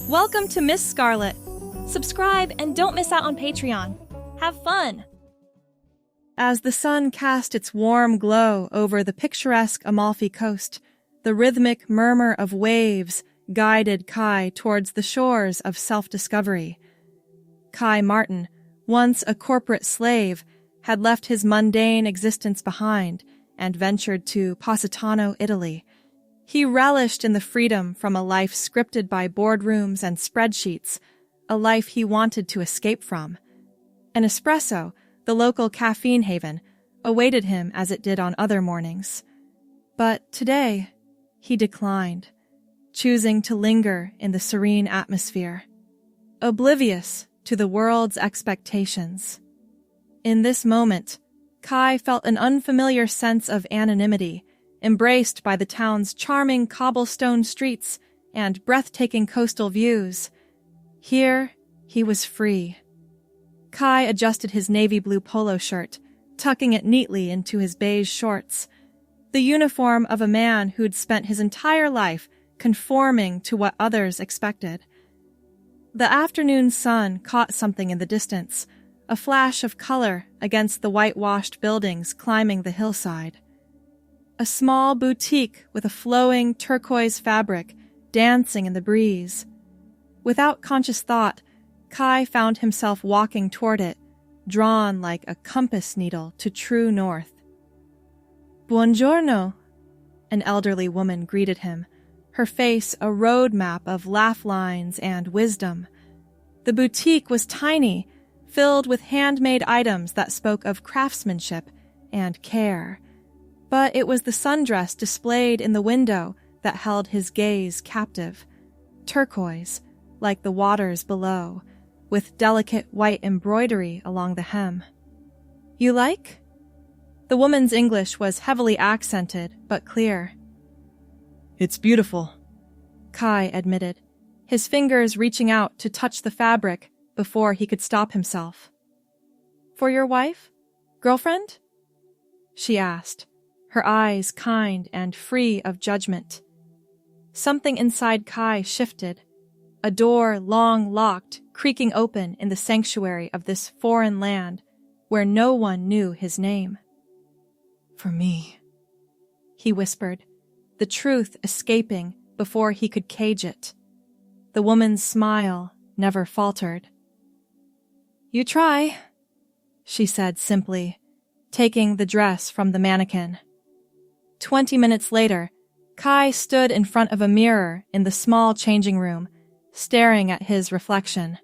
Welcome to Miss Scarlett. Subscribe and don't miss out on Patreon. Have fun! As the sun cast its warm glow over the picturesque Amalfi coast, the rhythmic murmur of waves guided Kai towards the shores of self-discovery. Kai Martin, once a corporate slave, had left his mundane existence behind and ventured to Positano, Italy. He relished in the freedom from a life scripted by boardrooms and spreadsheets, a life he wanted to escape from. An espresso, the local caffeine haven, awaited him as it did on other mornings. But today, he declined, choosing to linger in the serene atmosphere, oblivious to the world's expectations. In this moment, Kai felt an unfamiliar sense of anonymity, embraced by the town's charming cobblestone streets and breathtaking coastal views. Here, he was free. Kai adjusted his navy blue polo shirt, tucking it neatly into his beige shorts, the uniform of a man who'd spent his entire life conforming to what others expected. The afternoon sun caught something in the distance, a flash of color against the whitewashed buildings climbing the hillside. A small boutique with a flowing turquoise fabric dancing in the breeze. Without conscious thought, Kai found himself walking toward it, drawn like a compass needle to true north. "Buongiorno," an elderly woman greeted him, her face a road map of laugh lines and wisdom. The boutique was tiny, filled with handmade items that spoke of craftsmanship and care. But it was the sundress displayed in the window that held his gaze captive. Turquoise, like the waters below, with delicate white embroidery along the hem. "You like?" The woman's English was heavily accented, but clear. "It's beautiful," Kai admitted, his fingers reaching out to touch the fabric before he could stop himself. "For your wife? Girlfriend?" she asked, her eyes kind and free of judgment. Something inside Kai shifted, a door long locked, creaking open in the sanctuary of this foreign land where no one knew his name. "For me," he whispered, the truth escaping before he could cage it. The woman's smile never faltered. "You try," she said simply, taking the dress from the mannequin. 20 minutes later, Kai stood in front of a mirror in the small changing room, staring at his reflection.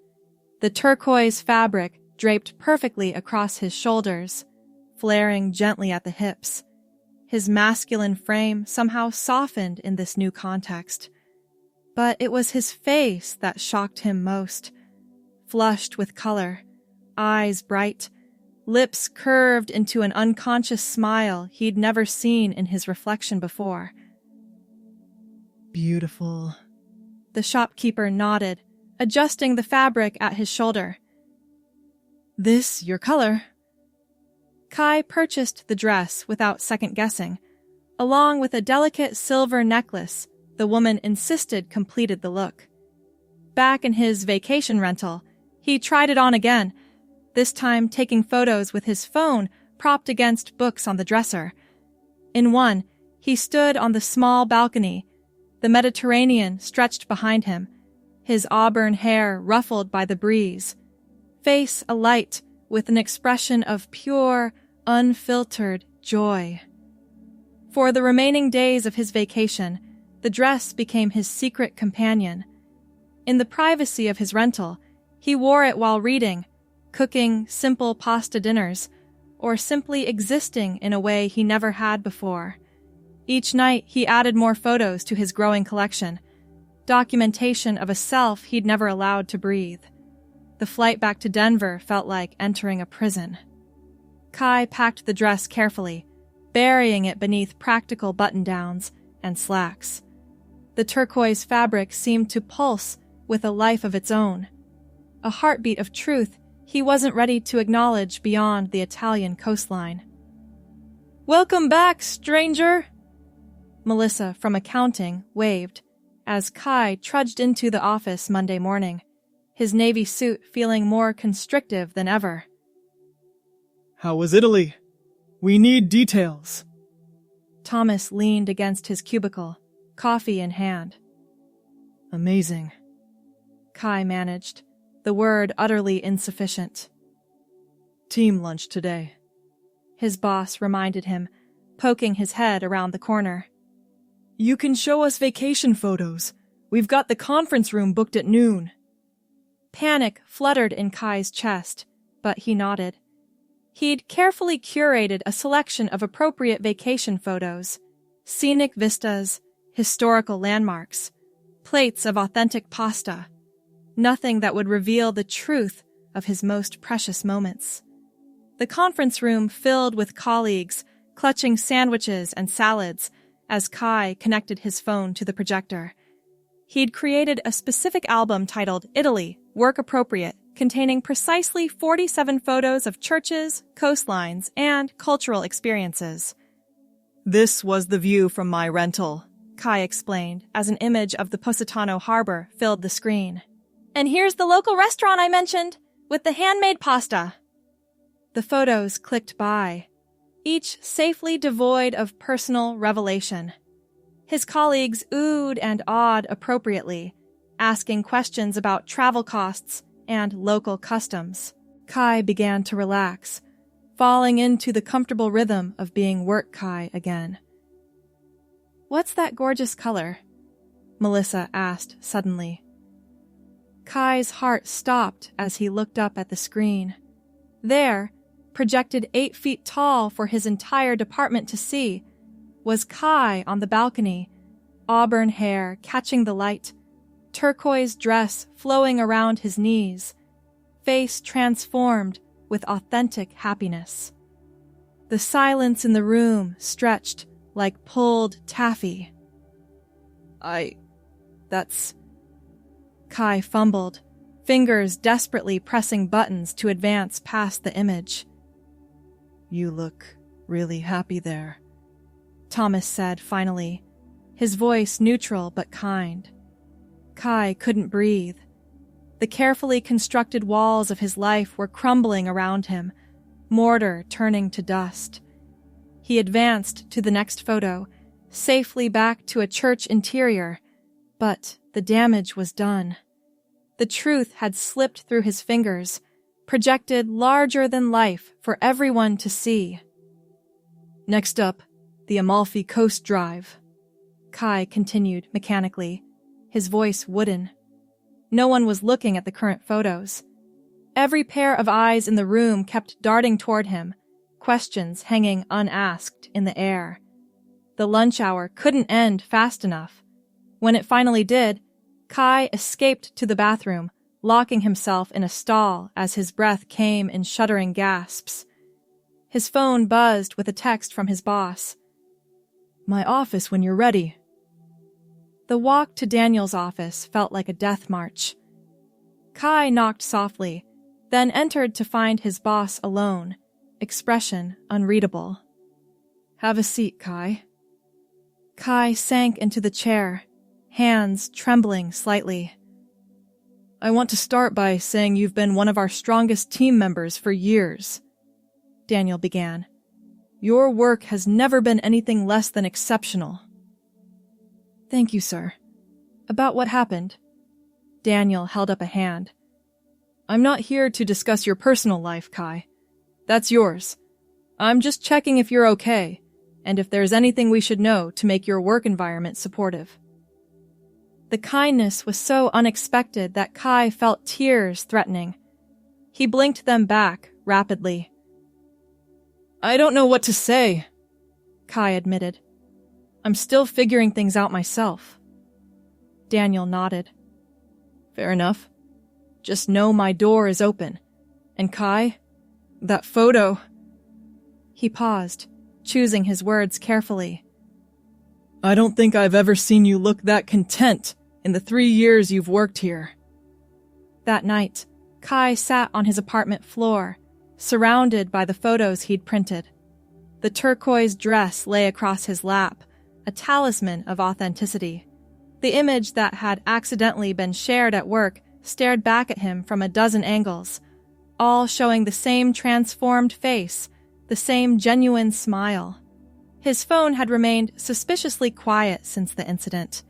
The turquoise fabric draped perfectly across his shoulders, flaring gently at the hips. His masculine frame somehow softened in this new context. But it was his face that shocked him most. Flushed with color, eyes bright, lips curved into an unconscious smile he'd never seen in his reflection before. "Beautiful," the shopkeeper nodded, adjusting the fabric at his shoulder. "This your color?" Kai purchased the dress without second-guessing, along with a delicate silver necklace the woman insisted completed the look. Back in his vacation rental, he tried it on again, this time taking photos with his phone propped against books on the dresser. In one, he stood on the small balcony, the Mediterranean stretched behind him, his auburn hair ruffled by the breeze, face alight with an expression of pure, unfiltered joy. For the remaining days of his vacation, the dress became his secret companion. In the privacy of his rental, he wore it while reading, cooking simple pasta dinners, or simply existing in a way he never had before. Each night, he added more photos to his growing collection, documentation of a self he'd never allowed to breathe. The flight back to Denver felt like entering a prison. Kai packed the dress carefully, burying it beneath practical button-downs and slacks. The turquoise fabric seemed to pulse with a life of its own, a heartbeat of truth he wasn't ready to acknowledge beyond the Italian coastline. "Welcome back, stranger!" Melissa from accounting waved, as Kai trudged into the office Monday morning, his navy suit feeling more constrictive than ever. How was Italy? We need details. Thomas leaned against his cubicle, coffee in hand. Amazing. Kai managed, the word utterly insufficient. Team lunch today. His boss reminded him, poking his head around the corner. You can show us vacation photos. We've got the conference room booked at noon. Panic fluttered in Kai's chest, but he nodded. He'd carefully curated a selection of appropriate vacation photos, scenic vistas, historical landmarks, plates of authentic pasta, nothing that would reveal the truth of his most precious moments. The conference room filled with colleagues clutching sandwiches and salads as Kai connected his phone to the projector. He'd created a specific album titled Italy, Work Appropriate, containing precisely 47 photos of churches, coastlines, and cultural experiences. This was the view from my rental, Kai explained as an image of the Positano harbor filled the screen. And here's the local restaurant I mentioned, with the handmade pasta. The photos clicked by, each safely devoid of personal revelation. His colleagues oohed and awed appropriately, asking questions about travel costs and local customs. Kai began to relax, falling into the comfortable rhythm of being work Kai again. "What's that gorgeous color?" Melissa asked suddenly. Kai's heart stopped as he looked up at the screen. There, projected 8 feet tall for his entire department to see, was Kai on the balcony, auburn hair catching the light, turquoise dress flowing around his knees, face transformed with authentic happiness. The silence in the room stretched like pulled taffy. That's... Kai fumbled, fingers desperately pressing buttons to advance past the image. You look really happy there, Thomas said finally, his voice neutral but kind. Kai couldn't breathe. The carefully constructed walls of his life were crumbling around him, mortar turning to dust. He advanced to the next photo, safely back to a church interior, but the damage was done. The truth had slipped through his fingers, projected larger than life for everyone to see. Next up, the Amalfi Coast Drive, Kai continued mechanically, his voice wooden. No one was looking at the current photos. Every pair of eyes in the room kept darting toward him, questions hanging unasked in the air. The lunch hour couldn't end fast enough. When it finally did, Kai escaped to the bathroom, locking himself in a stall as his breath came in shuddering gasps. His phone buzzed with a text from his boss. "My office when you're ready." The walk to Daniel's office felt like a death march. Kai knocked softly, then entered to find his boss alone, expression unreadable. "Have a seat, Kai." Kai sank into the chair, hands trembling slightly. "I want to start by saying you've been one of our strongest team members for years," Daniel began. "Your work has never been anything less than exceptional." "Thank you, sir. About what happened?" Daniel held up a hand. "I'm not here to discuss your personal life, Kai. That's yours. I'm just checking if you're okay, and if there's anything we should know to make your work environment supportive." The kindness was so unexpected that Kai felt tears threatening. He blinked them back rapidly. "I don't know what to say," Kai admitted. "I'm still figuring things out myself." Daniel nodded. "Fair enough. Just know my door is open. And Kai, that photo..." He paused, choosing his words carefully. "I don't think I've ever seen you look that content in the 3 years you've worked here." That night, Kai sat on his apartment floor, surrounded by the photos he'd printed. The turquoise dress lay across his lap, a talisman of authenticity. The image that had accidentally been shared at work stared back at him from a dozen angles, all showing the same transformed face, the same genuine smile. His phone had remained suspiciously quiet since the incident.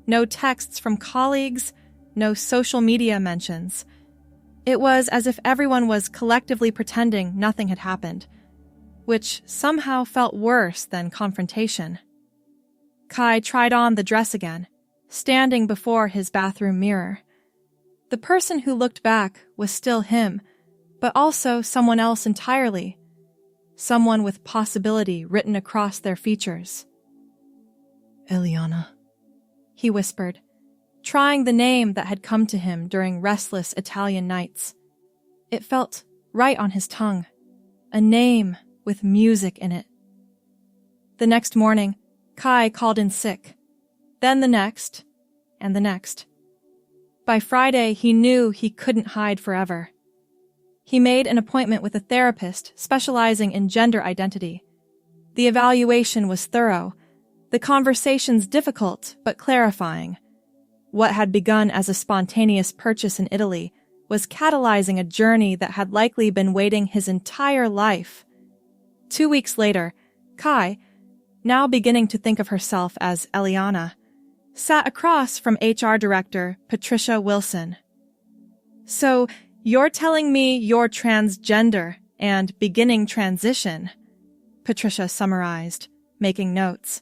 No texts from colleagues, no social media mentions. It was as if everyone was collectively pretending nothing had happened, which somehow felt worse than confrontation. Kai tried on the dress again, standing before his bathroom mirror. The person who looked back was still him, but also someone else entirely. Someone with possibility written across their features. Eliana, he whispered, trying the name that had come to him during restless Italian nights. It felt right on his tongue, a name with music in it. The next morning, Kai called in sick, then the next, and the next. By Friday, he knew he couldn't hide forever. He made an appointment with a therapist specializing in gender identity. The evaluation was thorough, the conversations difficult but clarifying. What had begun as a spontaneous purchase in Italy was catalyzing a journey that had likely been waiting his entire life. 2 weeks later, Kai, now beginning to think of herself as Eliana, sat across from HR Director Patricia Wilson. "So, you're telling me you're transgender and beginning transition," Patricia summarized, making notes.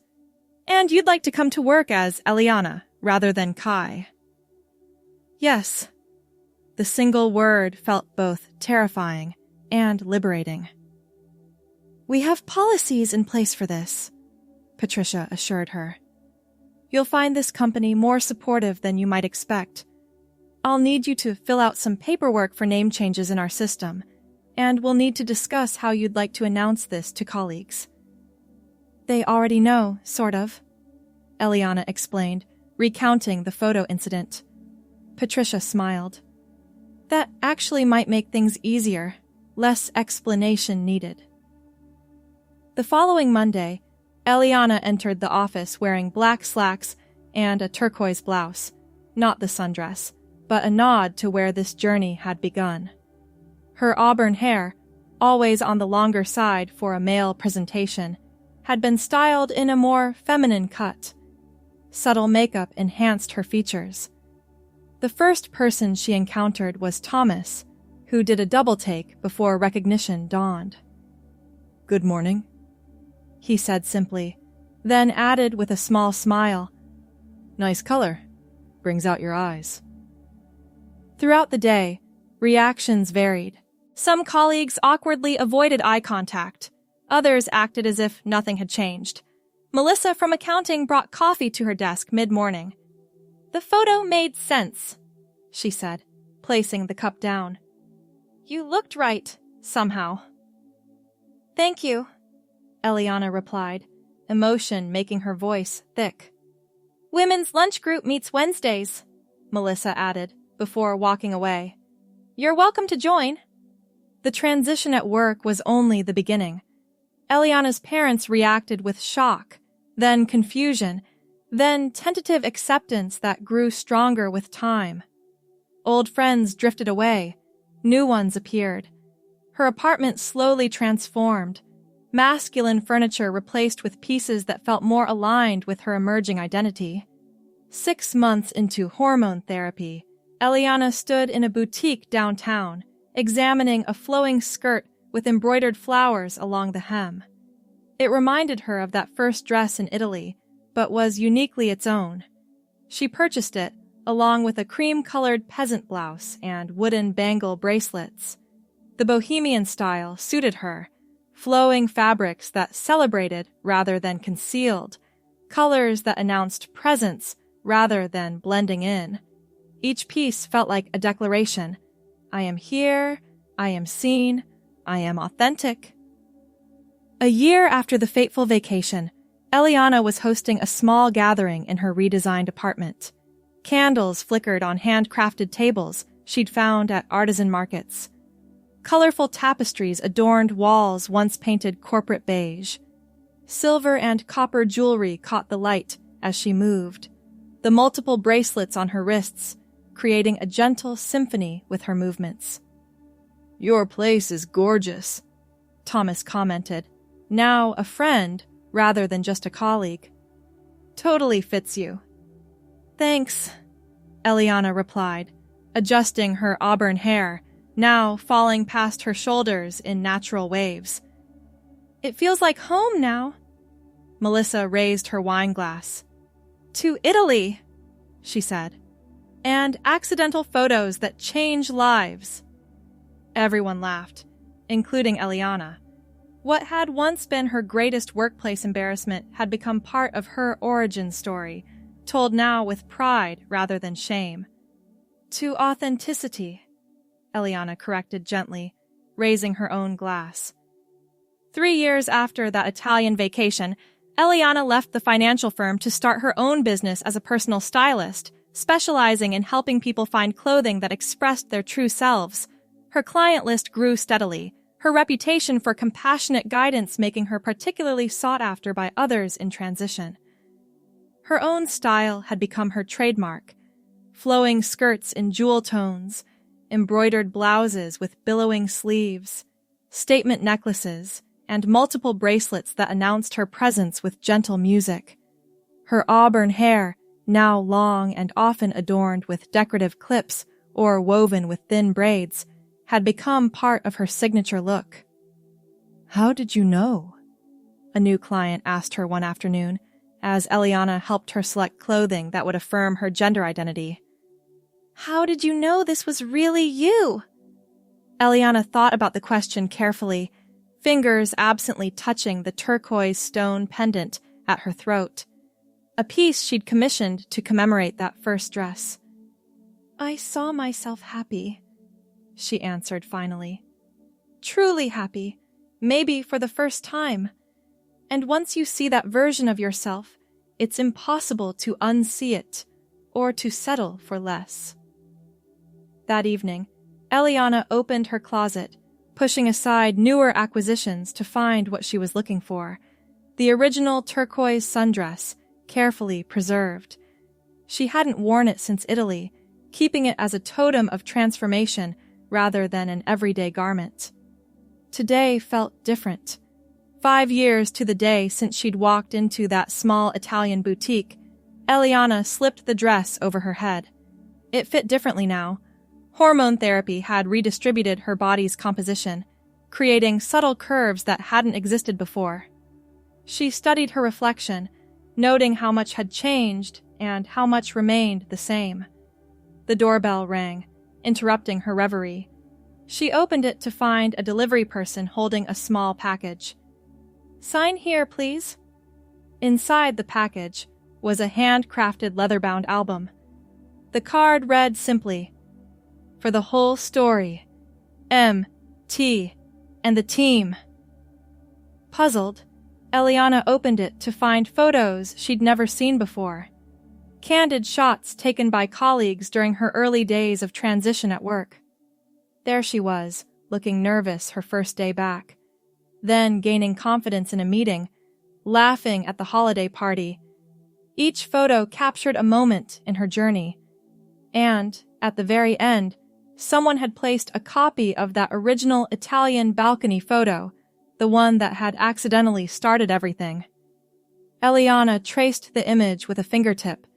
"And you'd like to come to work as Eliana rather than Kai." Yes. The single word felt both terrifying and liberating. "We have policies in place for this," Patricia assured her. "You'll find this company more supportive than you might expect. I'll need you to fill out some paperwork for name changes in our system, and we'll need to discuss how you'd like to announce this to colleagues." "They already know, sort of," Eliana explained, recounting the photo incident. Patricia smiled. "That actually might make things easier, less explanation needed." The following Monday, Eliana entered the office wearing black slacks and a turquoise blouse, not the sundress, but a nod to where this journey had begun. Her auburn hair, always on the longer side for a male presentation, had been styled in a more feminine cut. Subtle makeup enhanced her features. The first person she encountered was Thomas, who did a double take before recognition dawned. "Good morning," he said simply, then added with a small smile, "Nice color. Brings out your eyes." Throughout the day, reactions varied. Some colleagues awkwardly avoided eye contact. Others acted as if nothing had changed. Melissa from accounting brought coffee to her desk mid-morning. "The photo made sense," she said, placing the cup down. "You looked right, somehow." "Thank you," Eliana replied, emotion making her voice thick. "Women's lunch group meets Wednesdays," Melissa added, before walking away. "You're welcome to join." The transition at work was only the beginning. Eliana's parents reacted with shock, then confusion, then tentative acceptance that grew stronger with time. Old friends drifted away. New ones appeared. Her apartment slowly transformed. Masculine furniture replaced with pieces that felt more aligned with her emerging identity. 6 months into hormone therapy, Eliana stood in a boutique downtown, examining a flowing skirt with embroidered flowers along the hem. It reminded her of that first dress in Italy, but was uniquely its own. She purchased it, along with a cream-colored peasant blouse and wooden bangle bracelets. The bohemian style suited her, flowing fabrics that celebrated rather than concealed, colors that announced presence rather than blending in. Each piece felt like a declaration. I am here, I am seen, I am authentic. A year after the fateful vacation, Eliana was hosting a small gathering in her redesigned apartment. Candles flickered on handcrafted tables she'd found at artisan markets. Colorful tapestries adorned walls once painted corporate beige. Silver and copper jewelry caught the light as she moved. the multiple bracelets on her wrists creating a gentle symphony with her movements. "Your place is gorgeous," Thomas commented, now a friend rather than just a colleague. "Totally fits you." "Thanks," Eliana replied, adjusting her auburn hair, now falling past her shoulders in natural waves. "It feels like home now." Melissa raised her wine glass. "To Italy," she said. "And accidental photos that change lives." Everyone laughed, including Eliana. What had once been her greatest workplace embarrassment had become part of her origin story, told now with pride rather than shame. "To authenticity," Eliana corrected gently, raising her own glass. 3 years after that Italian vacation, Eliana left the financial firm to start her own business as a personal stylist, specializing in helping people find clothing that expressed their true selves. Her client list grew steadily, her reputation for compassionate guidance making her particularly sought after by others in transition. Her own style had become her trademark, flowing skirts in jewel tones, embroidered blouses with billowing sleeves, statement necklaces, and multiple bracelets that announced her presence with gentle music. Her auburn hair, now long and often adorned with decorative clips or woven with thin braids, had become part of her signature look. "How did you know?" a new client asked her one afternoon, as Eliana helped her select clothing that would affirm her gender identity. "How did you know this was really you?" Eliana thought about the question carefully, fingers absently touching the turquoise stone pendant at her throat, a piece she'd commissioned to commemorate that first dress. "I saw myself happy," she answered finally. "Truly happy, maybe for the first time. And once you see that version of yourself, it's impossible to unsee it or to settle for less." That evening, Eliana opened her closet, pushing aside newer acquisitions to find what she was looking for, the original turquoise sundress, carefully preserved. She hadn't worn it since Italy, keeping it as a totem of transformation rather than an everyday garment. Today felt different. 5 years to the day since she'd walked into that small Italian boutique, Eliana slipped the dress over her head. It fit differently now. Hormone therapy had redistributed her body's composition, creating subtle curves that hadn't existed before. She studied her reflection, noting how much had changed and how much remained the same. The doorbell rang, interrupting her reverie. She opened it to find a delivery person holding a small package. "Sign here, please." Inside the package was a handcrafted leather-bound album. The card read simply, "For the whole story, M, T, and the team." Puzzled, Eliana opened it to find photos she'd never seen before. Candid shots taken by colleagues during her early days of transition at work. There she was, looking nervous her first day back, then gaining confidence in a meeting, laughing at the holiday party. Each photo captured a moment in her journey. And, at the very end, someone had placed a copy of that original Italian balcony photo, the one that had accidentally started everything. Eliana traced the image with a fingertip,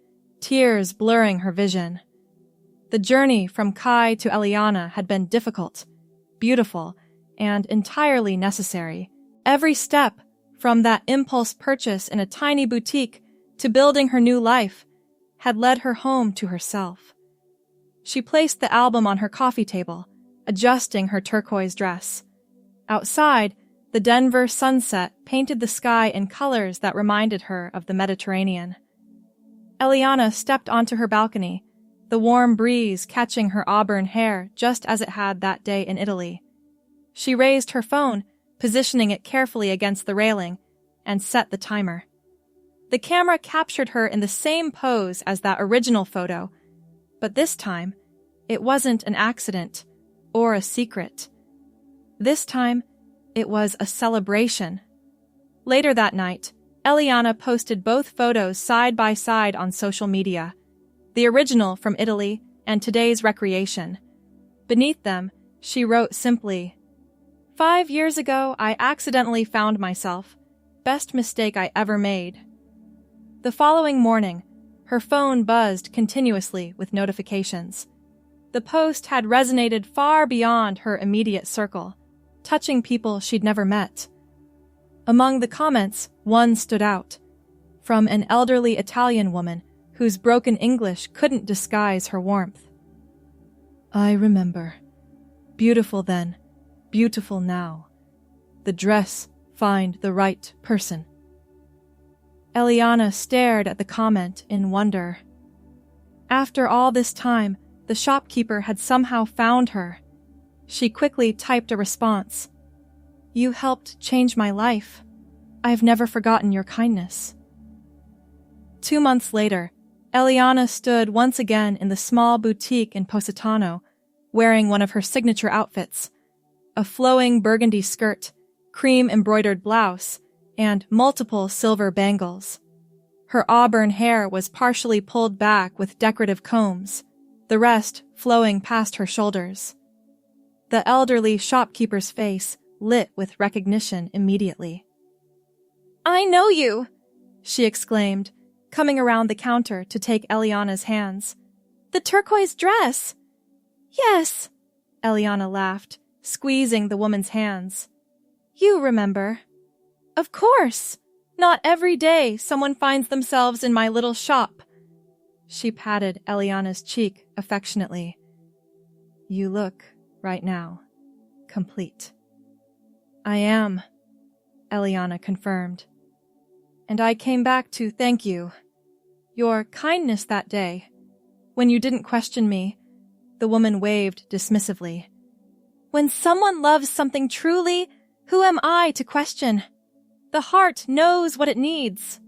tears blurring her vision. The journey from Kai to Eliana had been difficult, beautiful, and entirely necessary. Every step, from that impulse purchase in a tiny boutique to building her new life, had led her home to herself. She placed the album on her coffee table, adjusting her turquoise dress. Outside, the Denver sunset painted the sky in colors that reminded her of the Mediterranean. Eliana stepped onto her balcony, the warm breeze catching her auburn hair just as it had that day in Italy. She raised her phone, positioning it carefully against the railing, and set the timer. The camera captured her in the same pose as that original photo, but this time, it wasn't an accident or a secret. This time, it was a celebration. Later that night, Eliana posted both photos side by side on social media, the original from Italy and today's recreation. Beneath them, she wrote simply, "5 years ago, I accidentally found myself. Best mistake I ever made." The following morning, her phone buzzed continuously with notifications. The post had resonated far beyond her immediate circle, touching people she'd never met. Among the comments, one stood out, from an elderly Italian woman whose broken English couldn't disguise her warmth. "I remember. Beautiful then, beautiful now. The dress find the right person." Eliana stared at the comment in wonder. After all this time, the shopkeeper had somehow found her. She quickly typed a response. "You helped change my life. I've never forgotten your kindness." 2 months later, Eliana stood once again in the small boutique in Positano, wearing one of her signature outfits, a flowing burgundy skirt, cream-embroidered blouse, and multiple silver bangles. Her auburn hair was partially pulled back with decorative combs, the rest flowing past her shoulders. The elderly shopkeeper's face lit with recognition immediately. "I know you!" she exclaimed, coming around the counter to take Eliana's hands. "The turquoise dress!" "Yes," Eliana laughed, squeezing the woman's hands. "You remember." "Of course! Not every day someone finds themselves in my little shop." She patted Eliana's cheek affectionately. "You look, right now, complete." "I am," Eliana confirmed. "And I came back to thank you. Your kindness that day, when you didn't question me," the woman waved dismissively. "When someone loves something truly, who am I to question? The heart knows what it needs."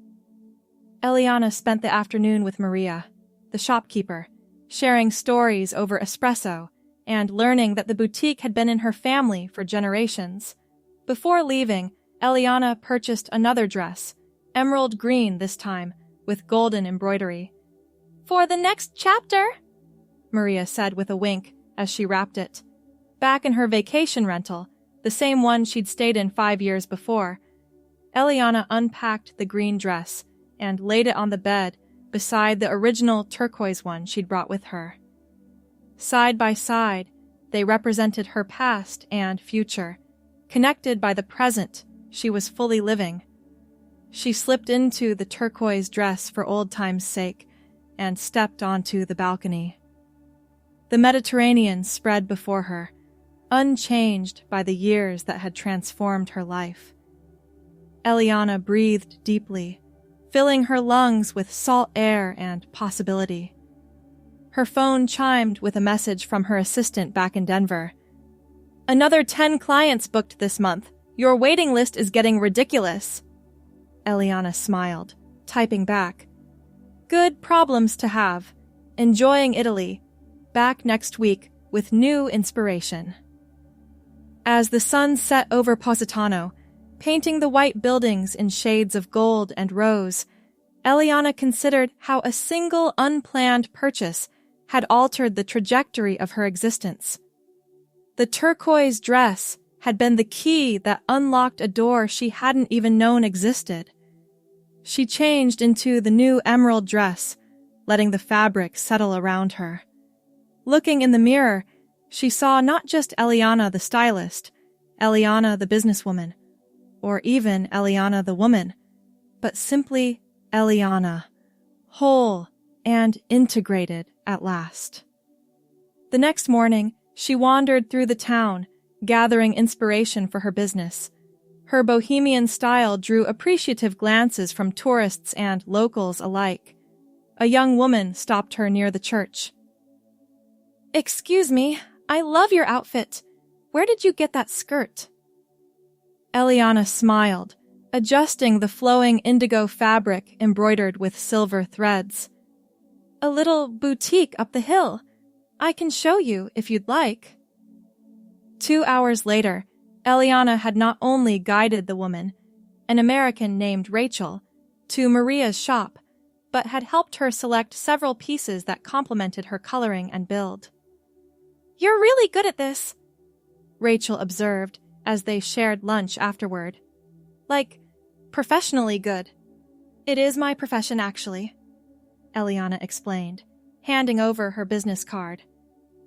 Eliana spent the afternoon with Maria, the shopkeeper, sharing stories over espresso and learning that the boutique had been in her family for generations. Before leaving, Eliana purchased another dress, emerald green this time, with golden embroidery. "For the next chapter," Maria said with a wink as she wrapped it. Back in her vacation rental, the same one she'd stayed in 5 years before, Eliana unpacked the green dress and laid it on the bed beside the original turquoise one she'd brought with her. Side by side, they represented her past and future, connected by the present she was fully living. She slipped into the turquoise dress for old time's sake and stepped onto the balcony. The Mediterranean spread before her, unchanged by the years that had transformed her life. Eliana breathed deeply, filling her lungs with salt air and possibility. Her phone chimed with a message from her assistant back in Denver. "Another 10 clients booked this month. Your waiting list is getting ridiculous." Eliana smiled, typing back. "Good problems to have. Enjoying Italy. Back next week with new inspiration." As the sun set over Positano, painting the white buildings in shades of gold and rose, Eliana considered how a single unplanned purchase had altered the trajectory of her existence. The turquoise dress had been the key that unlocked a door she hadn't even known existed. She changed into the new emerald dress, letting the fabric settle around her. Looking in the mirror, she saw not just Eliana the stylist, Eliana the businesswoman, or even Eliana the woman, but simply Eliana, whole and integrated at last. The next morning, she wandered through the town, gathering inspiration for her business. Her bohemian style drew appreciative glances from tourists and locals alike. A young woman stopped her near the church. "Excuse me, I love your outfit. Where did you get that skirt?" Eliana smiled, adjusting the flowing indigo fabric embroidered with silver threads. "A little boutique up the hill. I can show you if you'd like." 2 hours later, Eliana had not only guided the woman, an American named Rachel, to Maria's shop, but had helped her select several pieces that complemented her coloring and build. "You're really good at this," Rachel observed as they shared lunch afterward. "Like, professionally good." "It is my profession, actually," Eliana explained, handing over her business card.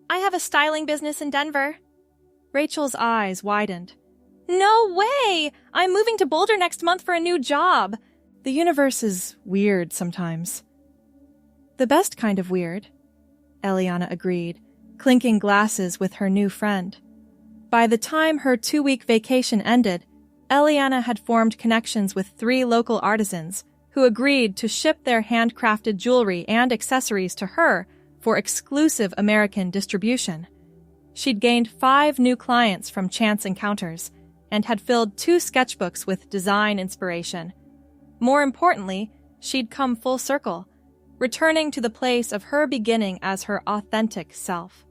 "I have a styling business in Denver." Rachel's eyes widened. "No way! I'm moving to Boulder next month for a new job." The universe is weird sometimes. "The best kind of weird," Eliana agreed, clinking glasses with her new friend. By the time her 2-week vacation ended, Eliana had formed connections with 3 local artisans who agreed to ship their handcrafted jewelry and accessories to her for exclusive American distribution. She'd gained 5 new clients from chance encounters and had filled 2 sketchbooks with design inspiration. More importantly, she'd come full circle, returning to the place of her beginning as her authentic self.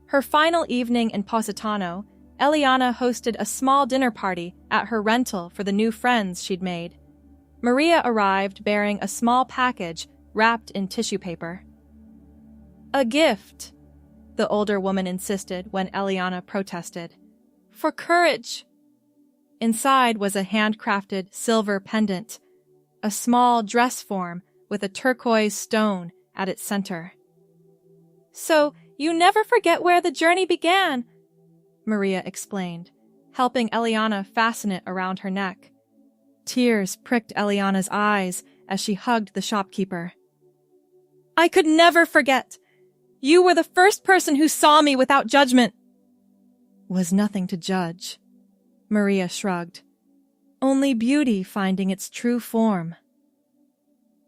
Her final evening in Positano, Eliana hosted a small dinner party at her rental for the new friends she'd made. Maria arrived bearing a small package wrapped in tissue paper. "A gift," the older woman insisted when Eliana protested. "For courage." Inside was a handcrafted silver pendant, a small dress form with a turquoise stone at its center. "So you never forget where the journey began," Maria explained, helping Eliana fasten it around her neck. Tears pricked Eliana's eyes as she hugged the shopkeeper. "I could never forget. You were the first person who saw me without judgment." "Was nothing to judge," Maria shrugged. "Only beauty finding its true form."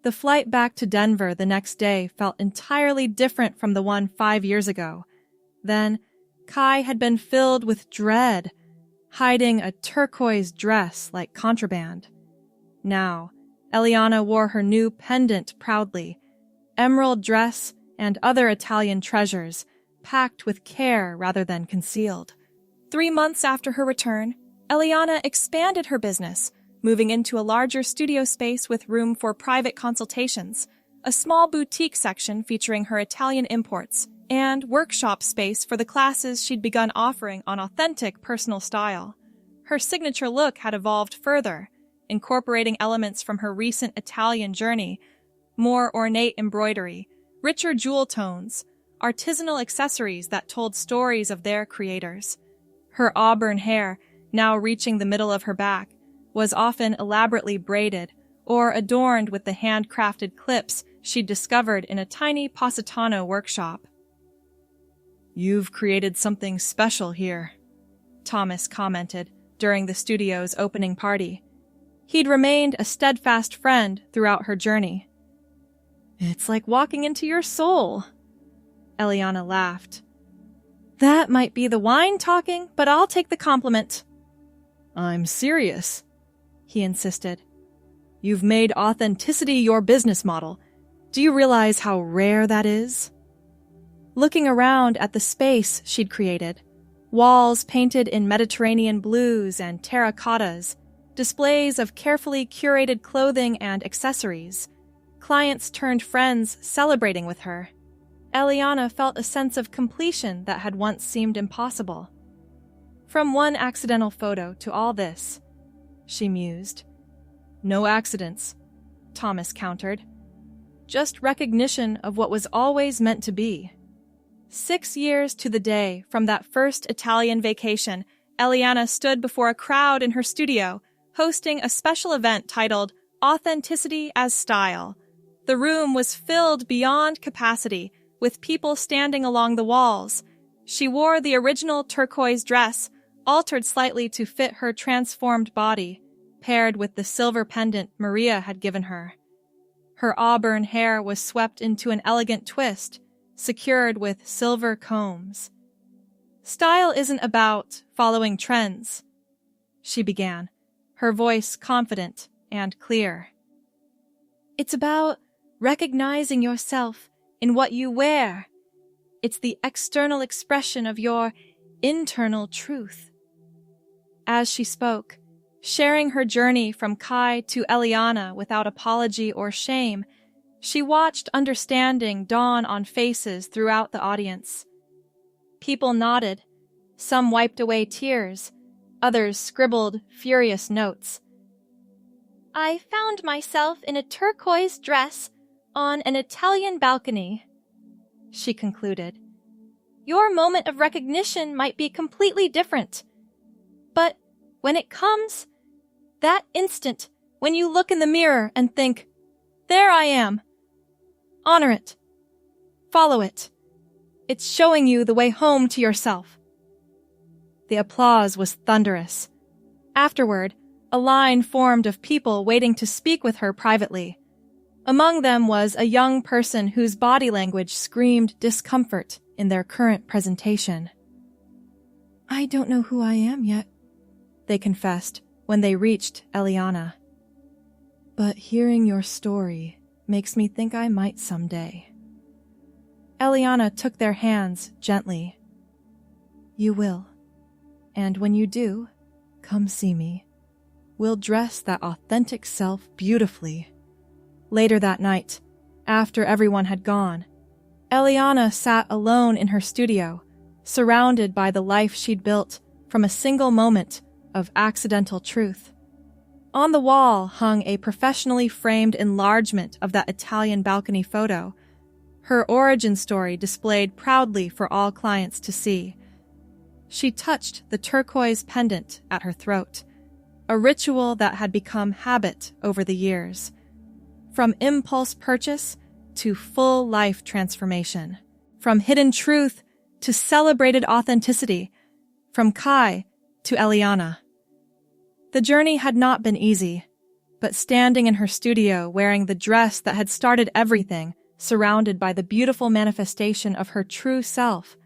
The flight back to Denver the next day felt entirely different from the one 5 years ago. Then, Kai had been filled with dread, hiding a turquoise dress like contraband. Now, Eliana wore her new pendant proudly, emerald dress and other Italian treasures, packed with care rather than concealed. 3 months after her return, Eliana expanded her business, moving into a larger studio space with room for private consultations, a small boutique section featuring her Italian imports, and workshop space for the classes she'd begun offering on authentic personal style. Her signature look had evolved further, incorporating elements from her recent Italian journey, more ornate embroidery, richer jewel tones, artisanal accessories that told stories of their creators. Her auburn hair, now reaching the middle of her back, was often elaborately braided or adorned with the handcrafted clips she'd discovered in a tiny Positano workshop. "You've created something special here," Thomas commented during the studio's opening party. He'd remained a steadfast friend throughout her journey. "It's like walking into your soul," Eliana laughed. "That might be the wine talking, but I'll take the compliment." "I'm serious," he insisted. "You've made authenticity your business model. Do you realize how rare that is?" Looking around at the space she'd created, walls painted in Mediterranean blues and terracottas, displays of carefully curated clothing and accessories, clients turned friends celebrating with her, Eliana felt a sense of completion that had once seemed impossible. From one accidental photo to all this, she mused. "No accidents," Thomas countered. "Just recognition of what was always meant to be." 6 years to the day from that first Italian vacation, Eliana stood before a crowd in her studio, hosting a special event titled Authenticity as Style. The room was filled beyond capacity, with people standing along the walls. She wore the original turquoise dress, altered slightly to fit her transformed body, paired with the silver pendant Maria had given her. Her auburn hair was swept into an elegant twist, secured with silver combs. "Style isn't about following trends," she began, her voice confident and clear. "It's about recognizing yourself in what you wear. It's the external expression of your internal truth." As she spoke, Sharing her journey from Kai to Eliana without apology or shame, she watched understanding dawn on faces throughout the audience. People nodded. Some wiped away tears. Others scribbled furious notes. I found myself in a turquoise dress on an Italian balcony, she concluded. Your moment of recognition might be completely different. But when it comes, that instant when you look in the mirror and think, there I am. Honor it. Follow it. It's showing you the way home to yourself. The applause was thunderous. Afterward, a line formed of people waiting to speak with her privately. Among them was a young person whose body language screamed discomfort in their current presentation. I don't know who I am yet, they confessed when they reached Eliana. But hearing your story makes me think I might someday. Eliana took their hands gently. You will. And when you do, come see me. We'll dress that authentic self beautifully. Later that night, after everyone had gone, Eliana sat alone in her studio, surrounded by the life she'd built from a single moment of accidental truth. On the wall hung a professionally framed enlargement of that Italian balcony photo, her origin story displayed proudly for all clients to see. She touched the turquoise pendant at her throat, a ritual that had become habit over the years. From impulse purchase to full life transformation. From hidden truth to celebrated authenticity. From Kai to Eliana. The journey had not been easy, but standing in her studio wearing the dress that had started everything, surrounded by the beautiful manifestation of her true self,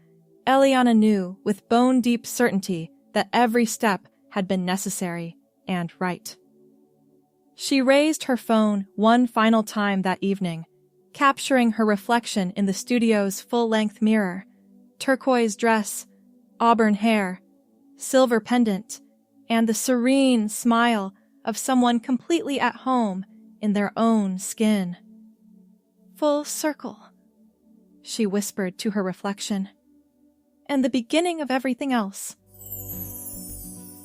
Eliana knew with bone-deep certainty that every step had been necessary and right. She raised her phone one final time that evening, capturing her reflection in the studio's full-length mirror, turquoise dress, auburn hair, silver pendant, and the serene smile of someone completely at home in their own skin. Full circle, she whispered to her reflection, and the beginning of everything else.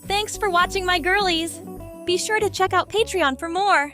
Thanks for watching, my girlies! Be sure to check out Patreon for more!